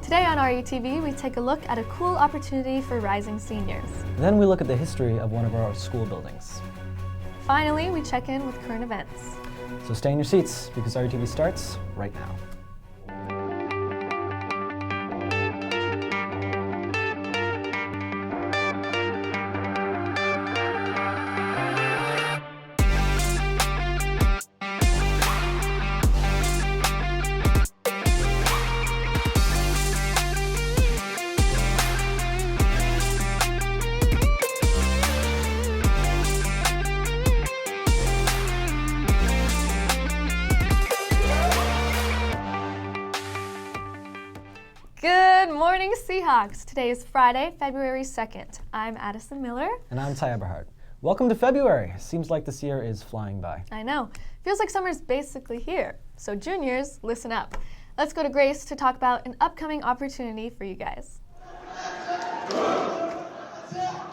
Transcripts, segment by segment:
Today on RUTV, we take a look at a cool opportunity for rising seniors. Then we look at the history of one of our school buildings. Finally, we check in with current events. So stay in your seats because RUTV starts right now. Good morning, Seahawks. Today is Friday, February 2nd. I'm Addison Miller. And I'm Ty Eberhardt. Welcome to February. Seems like this year is flying by. I know. Feels like summer's basically here. So juniors, listen up. Let's go to Grace to talk about an upcoming opportunity for you guys.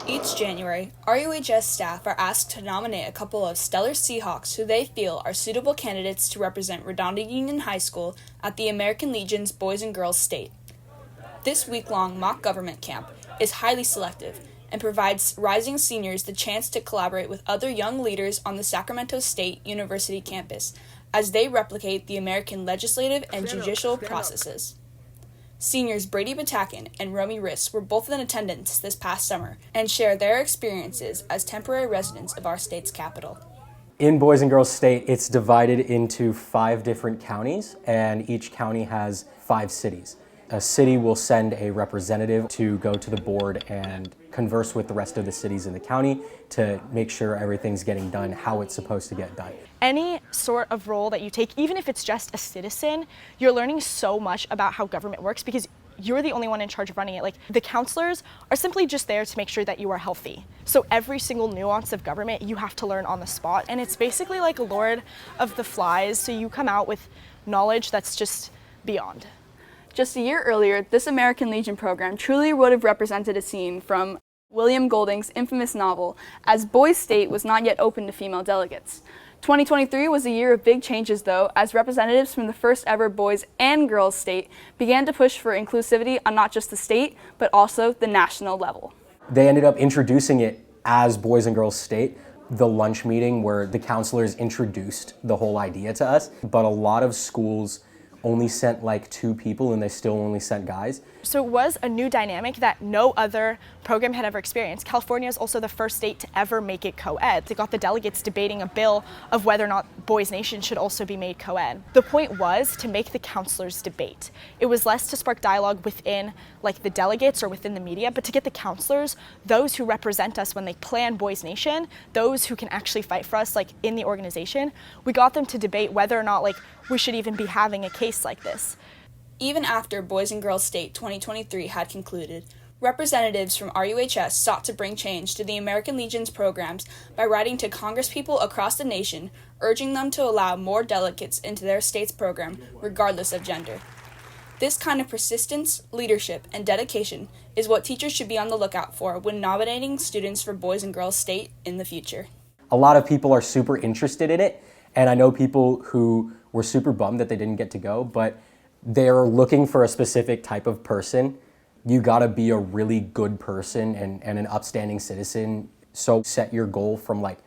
Each January, RUHS staff are asked to nominate a couple of stellar Seahawks who they feel are suitable candidates to represent Redondo Union High School at the American Legion's Boys and Girls State. This week-long mock government camp is highly selective and provides rising seniors the chance to collaborate with other young leaders on the Sacramento State University campus as they replicate the American legislative and judicial processes. Seniors Brady Batakin and Romy Riss were both in attendance this past summer and share their experiences as temporary residents of our state's capital. In Boys and Girls State, it's divided into 5 different counties, and each county has 5 cities. A city will send a representative to go to the board and converse with the rest of the cities in the county to make sure everything's getting done how it's supposed to get done. Any sort of role that you take, even if it's just a citizen, you're learning so much about how government works because you're the only one in charge of running it. Like, the counselors are simply just there to make sure that you are healthy. So every single nuance of government you have to learn on the spot. And it's basically like Lord of the Flies, so you come out with knowledge that's just beyond. Just a year earlier, this American Legion program truly would have represented a scene from William Golding's infamous novel, as Boys State was not yet open to female delegates. 2023 was a year of big changes, though, as representatives from the first ever Boys and Girls State began to push for inclusivity on not just the state, but also the national level. They ended up introducing it as Boys and Girls State, the lunch meeting where the counselors introduced the whole idea to us, but a lot of schools only sent like 2 people and they still only sent guys. So it was a new dynamic that no other program had ever experienced. California is also the first state to ever make it co-ed. They got the delegates debating a bill of whether or not Boys Nation should also be made co-ed. The point was to make the counselors debate. It was less to spark dialogue within like the delegates or within the media, but to get the counselors, those who represent us when they plan Boys Nation, those who can actually fight for us like in the organization, we got them to debate whether or not like we should even be having a case like this. Even after Boys and Girls State 2023 had concluded, representatives from RUHS sought to bring change to the American Legion's programs by writing to congresspeople across the nation, urging them to allow more delegates into their state's program, regardless of gender. This kind of persistence, leadership, and dedication is what teachers should be on the lookout for when nominating students for Boys and Girls State in the future. A lot of people are super interested in it, and I know people who were super bummed that they didn't get to go, but they're looking for a specific type of person. You gotta be a really good person and an upstanding citizen. So set your goal from like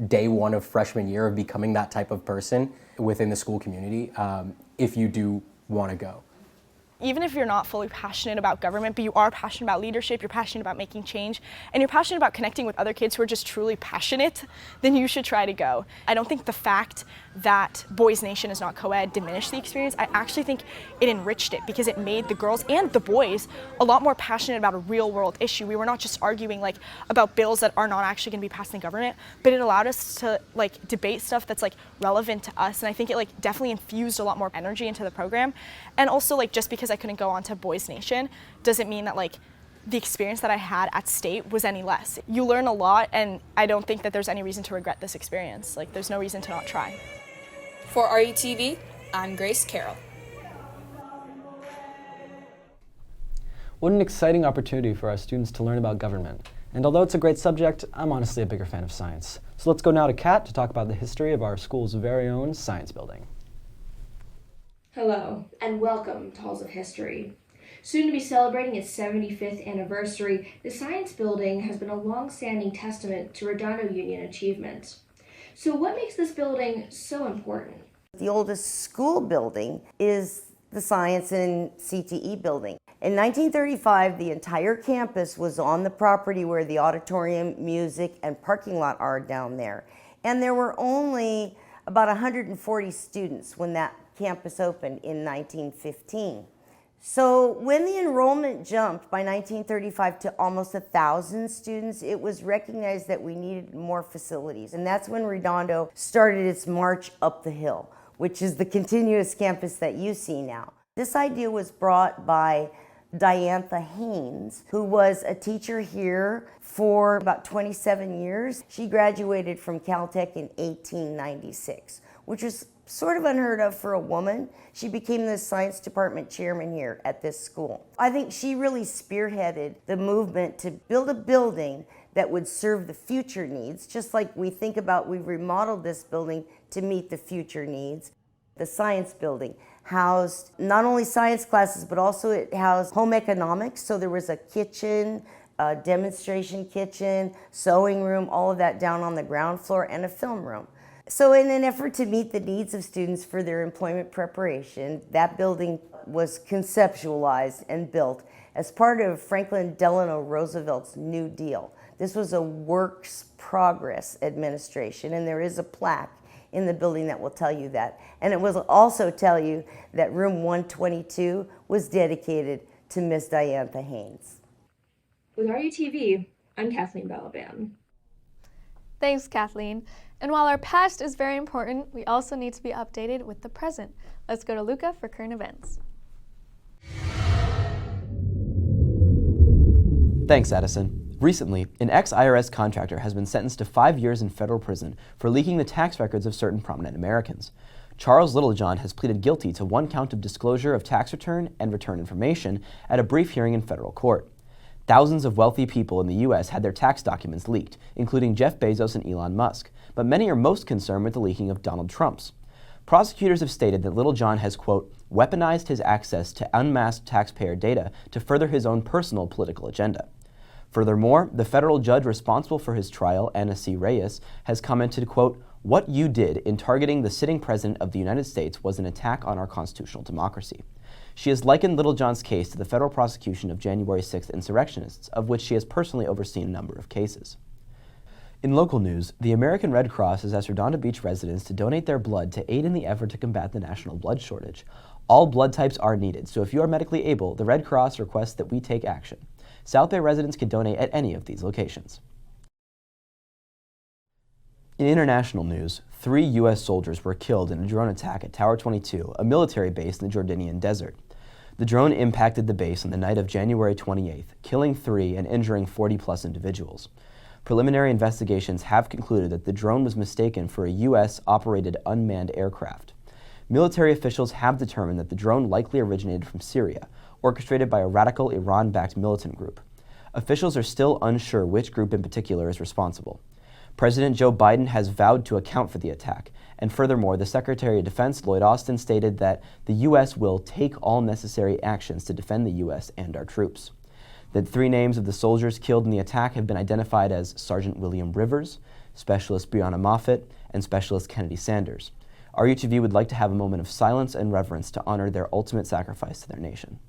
day 1 of freshman year of becoming that type of person within the school community if you do wanna go. Even if you're not fully passionate about government, but you are passionate about leadership, you're passionate about making change, and you're passionate about connecting with other kids who are just truly passionate, then you should try to go. I don't think the fact that Boys Nation is not co-ed diminished the experience. I actually think it enriched it because it made the girls and the boys a lot more passionate about a real world issue. We were not just arguing like about bills that are not actually going to be passed in government, but it allowed us to like debate stuff that's like relevant to us. And I think it like definitely infused a lot more energy into the program. And also like just because I couldn't go on to Boys Nation doesn't mean that like the experience that I had at State was any less. You learn a lot, and I don't think that there's any reason to regret this experience. Like, there's no reason to not try. For RUTV, I'm Grace Carroll. What an exciting opportunity for our students to learn about government. And although it's a great subject, I'm honestly a bigger fan of science. So let's go now to Kat to talk about the history of our school's very own science building. Hello, and welcome to Halls of History. Soon to be celebrating its 75th anniversary, the Science Building has been a long-standing testament to Redondo Union achievements. So what makes this building so important? The oldest school building is the Science and CTE building. In 1935, the entire campus was on the property where the auditorium, music, and parking lot are down there. And there were only about 140 students when that campus opened in 1915. So when the enrollment jumped by 1935 to almost 1,000 students, it was recognized that we needed more facilities. And that's when Redondo started its march up the hill, which is the continuous campus that you see now. This idea was brought by Diantha Haynes, who was a teacher here for about 27 years. She graduated from Caltech in 1896, which was sort of unheard of for a woman. She became the science department chairman here at this school. I think she really spearheaded the movement to build a building that would serve the future needs, just like we think about, we've remodeled this building to meet the future needs. The science building housed not only science classes, but also it housed home economics. So there was a kitchen, a demonstration kitchen, sewing room, all of that down on the ground floor, and a film room. So in an effort to meet the needs of students for their employment preparation, that building was conceptualized and built as part of Franklin Delano Roosevelt's New Deal. This was a works progress administration, and there is a plaque in the building that will tell you that. And it will also tell you that room 122 was dedicated to Miss Diantha Haynes. With RUTV, I'm Kathleen Balaban. Thanks, Kathleen. And while our past is very important, we also need to be updated with the present. Let's go to Luca for current events. Thanks, Addison. Recently, an ex-IRS contractor has been sentenced to 5 years in federal prison for leaking the tax records of certain prominent Americans. Charles Littlejohn has pleaded guilty to 1 count of disclosure of tax return and return information at a brief hearing in federal court. Thousands of wealthy people in the U.S. had their tax documents leaked, including Jeff Bezos and Elon Musk, but many are most concerned with the leaking of Donald Trump's. Prosecutors have stated that Littlejohn has, quote, weaponized his access to unmasked taxpayer data to further his own personal political agenda. Furthermore, the federal judge responsible for his trial, Anna C. Reyes, has commented, quote, what you did in targeting the sitting president of the United States was an attack on our constitutional democracy. She has likened Littlejohn's case to the federal prosecution of January 6th insurrectionists, of which she has personally overseen a number of cases. In local news, the American Red Cross has asked Redondo Beach residents to donate their blood to aid in the effort to combat the national blood shortage. All blood types are needed, so if you are medically able, the Red Cross requests that we take action. South Bay residents can donate at any of these locations. In international news, 3 U.S. soldiers were killed in a drone attack at Tower 22, a military base in the Jordanian desert. The drone impacted the base on the night of January 28th, killing 3 and injuring 40-plus individuals. Preliminary investigations have concluded that the drone was mistaken for a U.S.-operated unmanned aircraft. Military officials have determined that the drone likely originated from Syria, orchestrated by a radical Iran-backed militant group. Officials are still unsure which group in particular is responsible. President Joe Biden has vowed to account for the attack, and furthermore, the Secretary of Defense, Lloyd Austin, stated that the U.S. will take all necessary actions to defend the U.S. and our troops. The 3 names of the soldiers killed in the attack have been identified as Sergeant William Rivers, Specialist Breonna Moffett, and Specialist Kennedy Sanders. RUTV would like to have a moment of silence and reverence to honor their ultimate sacrifice to their nation.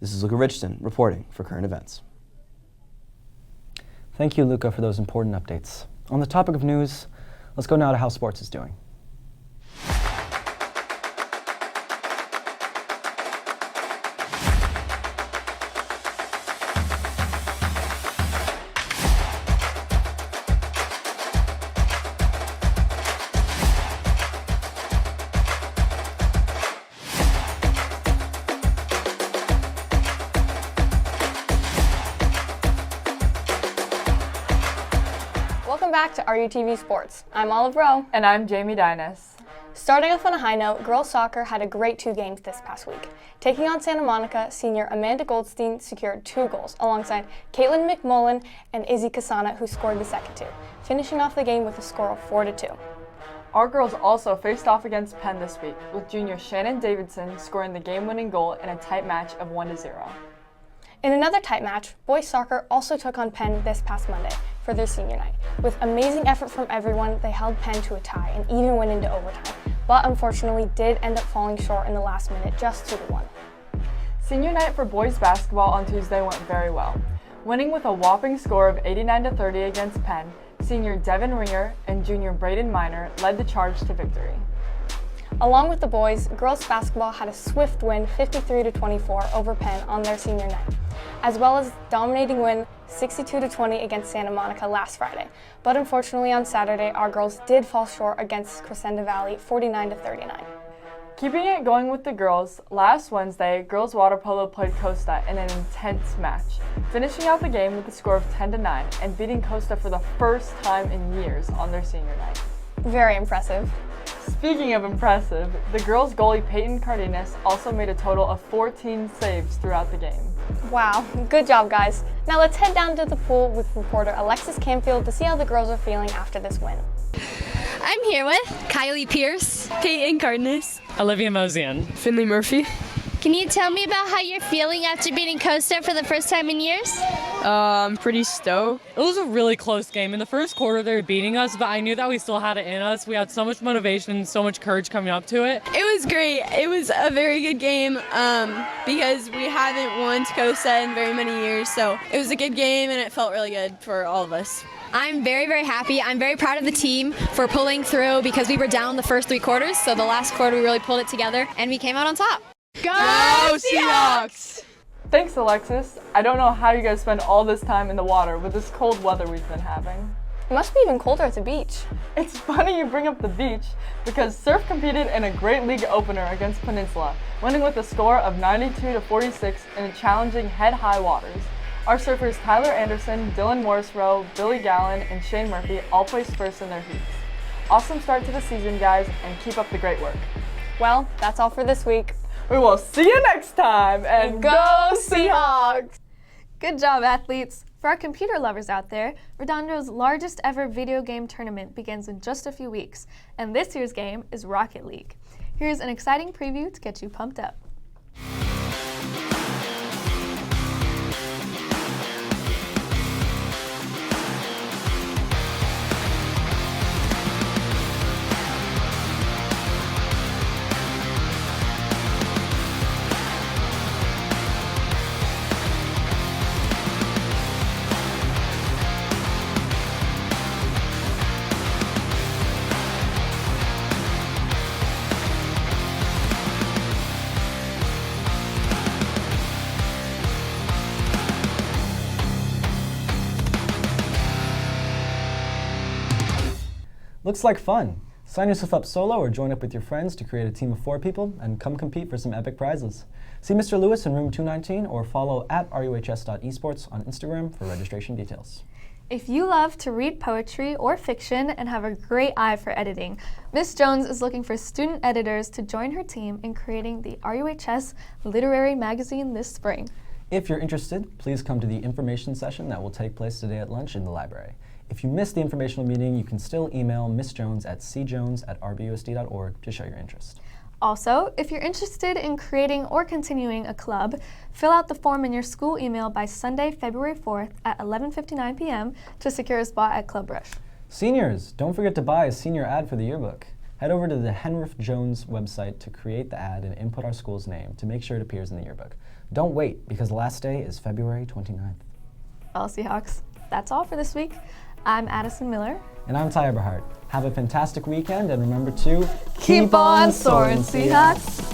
This is Luca Richardson reporting for Current Events. Thank you, Luca, for those important updates. On the topic of news, let's go now to how sports is doing. Welcome back to RUTV Sports. I'm Olive Rowe. And I'm Jamie Dynas. Starting off on a high note, girls soccer had a great 2 games this past week. Taking on Santa Monica, senior Amanda Goldstein secured 2 goals alongside Caitlin McMullen and Izzy Kasana, who scored the second 2, finishing off the game with a score of 4-2. Our girls also faced off against Penn this week, with junior Shannon Davidson scoring the game-winning goal in a tight match of 1-0. In another tight match, boys soccer also took on Penn this past Monday for their senior night. With amazing effort from everyone, they held Penn to a tie and even went into overtime, but unfortunately did end up falling short in the last minute, just 2-1. Senior night for boys basketball on Tuesday went very well. Winning with a whopping score of 89-30 against Penn, senior Devin Ringer and junior Braden Miner led the charge to victory. Along with the boys, girls basketball had a swift win 53-24 over Penn on their senior night, as well as dominating win 62-20 against Santa Monica last Friday. But unfortunately on Saturday, our girls did fall short against Crescenda Valley 49-39. Keeping it going with the girls, last Wednesday, girls water polo played Costa in an intense match, finishing out the game with a score of 10-9 and beating Costa for the first time in years on their senior night. Very impressive. Speaking of impressive, the girls' goalie Peyton Cardenas also made a total of 14 saves throughout the game. Wow, good job guys. Now let's head down to the pool with reporter Alexis Camfield to see how the girls are feeling after this win. I'm here with Kylie Pierce, Peyton Cardenas, Olivia Mosian, Finley Murphy. Can you tell me about how you're feeling after beating Costa for the first time in years? I'm pretty stoked. It was a really close game. In the first quarter, they were beating us, but I knew that we still had it in us. We had so much motivation and so much courage coming up to it. It was great. It was a very good game because we haven't won to Costa in very many years, so it was a good game and it felt really good for all of us. I'm very, very happy. I'm very proud of the team for pulling through because we were down the first 3 quarters, so the last quarter we really pulled it together and we came out on top. Go Seahawks! Thanks, Alexis. I don't know how you guys spend all this time in the water with this cold weather we've been having. It must be even colder at the beach. It's funny you bring up the beach because Surf competed in a great league opener against Peninsula, winning with a score of 92-46 in challenging head-high waters. Our surfers Tyler Anderson, Dylan Morrisroe, Billy Gallen, and Shane Murphy all placed first in their heats. Awesome start to the season, guys, and keep up the great work. Well, that's all for this week. We will see you next time, and go Seahawks! Good job, athletes! For our computer lovers out there, Redondo's largest ever video game tournament begins in just a few weeks, and this year's game is Rocket League. Here's an exciting preview to get you pumped up. Looks like fun. Sign yourself up solo or join up with your friends to create a team of 4 people and come compete for some epic prizes. See Mr. Lewis in room 219 or follow @ruhs.esports on Instagram for registration details. If you love to read poetry or fiction and have a great eye for editing, Miss Jones is looking for student editors to join her team in creating the RUHS Literary Magazine this spring. If you're interested, please come to the information session that will take place today at lunch in the library. If you missed the informational meeting, you can still email Miss Jones at cjones@rbusd.org to show your interest. Also, if you're interested in creating or continuing a club, fill out the form in your school email by Sunday, February 4th at 11:59 p.m. to secure a spot at Club Rush. Seniors, don't forget to buy a senior ad for the yearbook. Head over to the Henrif Jones website to create the ad and input our school's name to make sure it appears in the yearbook. Don't wait, because the last day is February 29th. Well, Seahawks, that's all for this week. I'm Addison Miller. And I'm Ty Eberhardt. Have a fantastic weekend, and remember to keep on soaring, Seahawks!